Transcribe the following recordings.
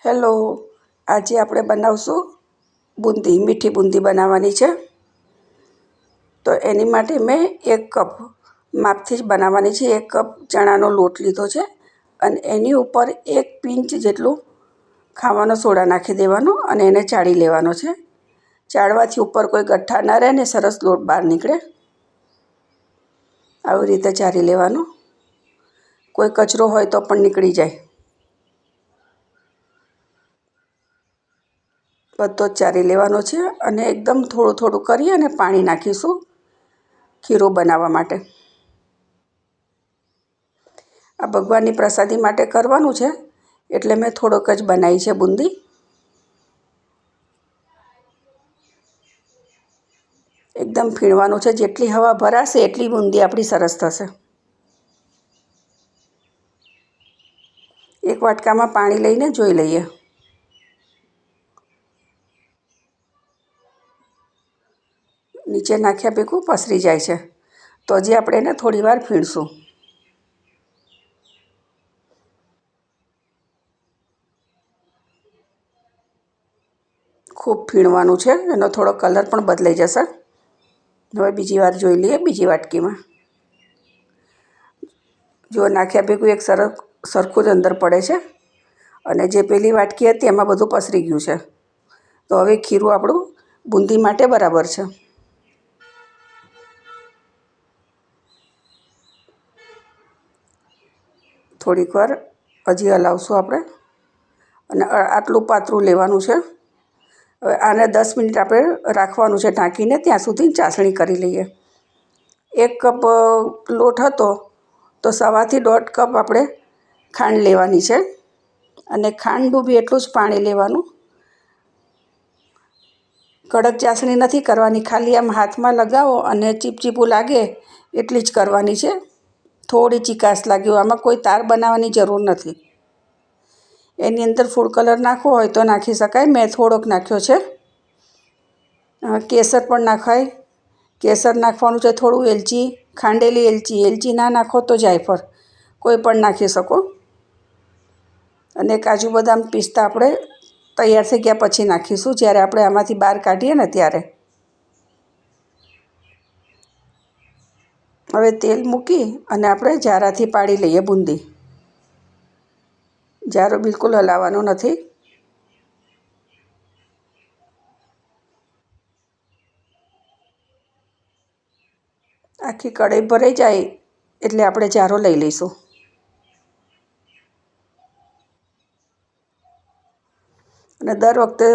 Hello, આજે આપણે બનાવશું બૂંદી, મીઠી બૂંદી બનાવવાની છે. તો એની માટે મેં 1 કપ માપથી જ બનાવવાની છે. 1 કપ ચણાનો લોટ લીધો છે અને એની ઉપર 1 પિંચ જેટલું ખાવાનો સોડા નાખી દેવાનો અને એને ચાળી લેવાનો છે. ચાળવાથી ઉપર કોઈ ગઠ્ઠા ન રહે ને સરસ લોટ બહાર નીકળે. આવી રીતે ચાળી લેવાનો. કોઈ કચરો હોય તો પણ નીકળી જાય. બધો જ ચાળી લેવાનો છે અને એકદમ થોડું થોડું કરી અને પાણી નાખીશું ખીરું બનાવવા માટે. આ ભગવાનની પ્રસાદી માટે કરવાનું છે એટલે મેં થોડોક જ બનાવી છે બૂંદી. એકદમ ફીણવાનું છે. જેટલી હવા ભરાશે એટલી બૂંદી આપણી સરસ થશે. એક વાટકામાં પાણી લઈને જોઈ લઈએ. નીચે નાખ્યા ભેગું પસરી જાય છે તો હજી આપણે એને થોડી વાર ફીણશું. ખૂબ ફીણવાનું છે. એનો થોડો કલર પણ બદલાઈ જશે. હવે બીજી વાર જોઈ લઈએ બીજી વાટકીમાં. જો નાખ્યા ભેગું એક સરખું જ અંદર પડે છે અને જે પેલી વાટકી હતી એમાં બધું પસરી ગયું છે. તો હવે ખીરું આપણું બૂંદી માટે બરાબર છે. થોડીક વાર હજી હલાવશું આપણે અને આટલું પાતળું લેવાનું છે. હવે આને 10 મિનિટ આપણે રાખવાનું છે ઢાંકીને, ત્યાં સુધી ચાસણી કરી લઈએ. 1 કપ લોટ હતો તો 1.5 થી 1.5 કપ આપણે ખાંડ લેવાની છે અને ખાંડનું બી એટલું જ પાણી લેવાનું. કડક ચાસણી નથી કરવાની, ખાલી આમ હાથમાં લગાવો અને ચીપચીપું લાગે એટલી જ કરવાની છે. થોડી ચીકાશ લાગ્યો, આમાં કોઈ તાર બનાવવાની જરૂર નથી. એની અંદર ફૂડ કલર નાખવો હોય તો નાખી શકાય. મેં થોડોક નાખ્યો છે. કેસર પણ નાખાય. કેસર નાખવાનું છે, થોડું એલચી, ખાંડેલી એલચી. એલચી ના નાખો તો જાયફળ, કોઈ પણ નાખી શકો. અને કાજુ બદામ પિસ્તા આપણે તૈયાર થઈ ગયા પછી નાખીશું, જ્યારે આપણે આમાંથી બહાર કાઢીએ ને ત્યારે. હવે તેલ મૂકી અને આપણે જારાથી પાડી લઈએ બૂંદી. જારો બિલકુલ હલાવવાનો નથી. આખી કઢાઈ ભરાઈ જાય એટલે આપણે જારો લઈ લઈશું. અને દર વખતે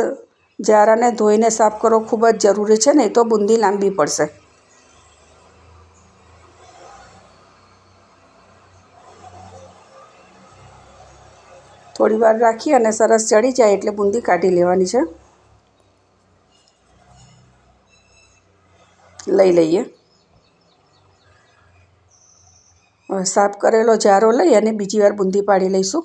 જારાને ધોઈને સાફ કરવો ખૂબ જ જરૂરી છે, નહીં તો બૂંદી લાંબી પડશે. થોડી વાર રાખી અને સરસ ચડી જાય એટલે બૂંદી કાઢી લેવાની છે. લઈ લઈએ. હવે સાફ કરેલો જારો લઈ અને બીજી વાર બૂંદી પાડી લઈશું.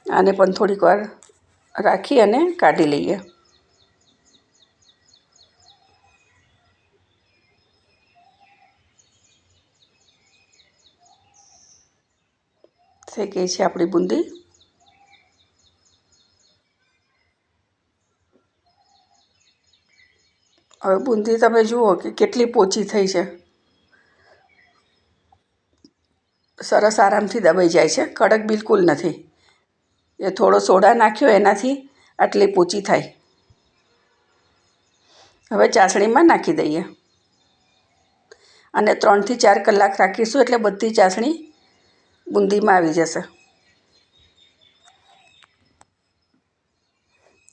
આને પણ થોડીક વાર રાખી અને કાઢી લઈએ. થઈ ગઈ છે આપણી બૂંદી. હવે બૂંદી તમે જુઓ કે કેટલી પોચી થઈ છે. સરસ આરામથી દબાઈ જાય છે, કડક બિલકુલ નથી. એ થોડો સોડા નાખ્યો એનાથી આટલી પોચી થાય. હવે ચાસણીમાં નાખી દઈએ અને 3 થી 4 કલાક રાખીશું એટલે બધી ચાસણી બૂંદીમાં આવી જશે.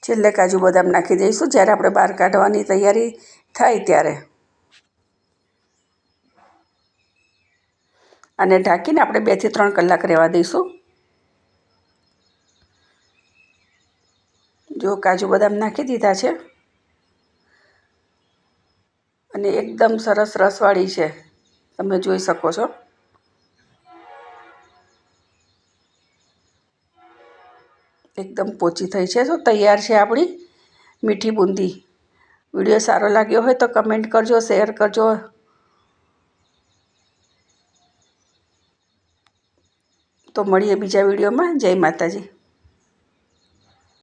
છેલ્લે કાજુ બદામ નાખી દઈશું જ્યારે આપણે બહાર કાઢવાની તૈયારી થાય ત્યારે. અને ઢાંકીને આપણે 2 થી 3 કલાક રહેવા દઈશું. જો કાજુ બદામ નાખી દીધા છે અને એકદમ સરસ રસવાળી છે, તમે જોઈ શકો છો. એકદમ પોચી થઈ છે. તો તૈયાર છે આપણી મીઠી બૂંદી. વિડીયો સારો લાગ્યો હોય તો કમેન્ટ કરજો, શેર કરજો. તો મળીએ બીજા વિડીયોમાં. જય માતાજી.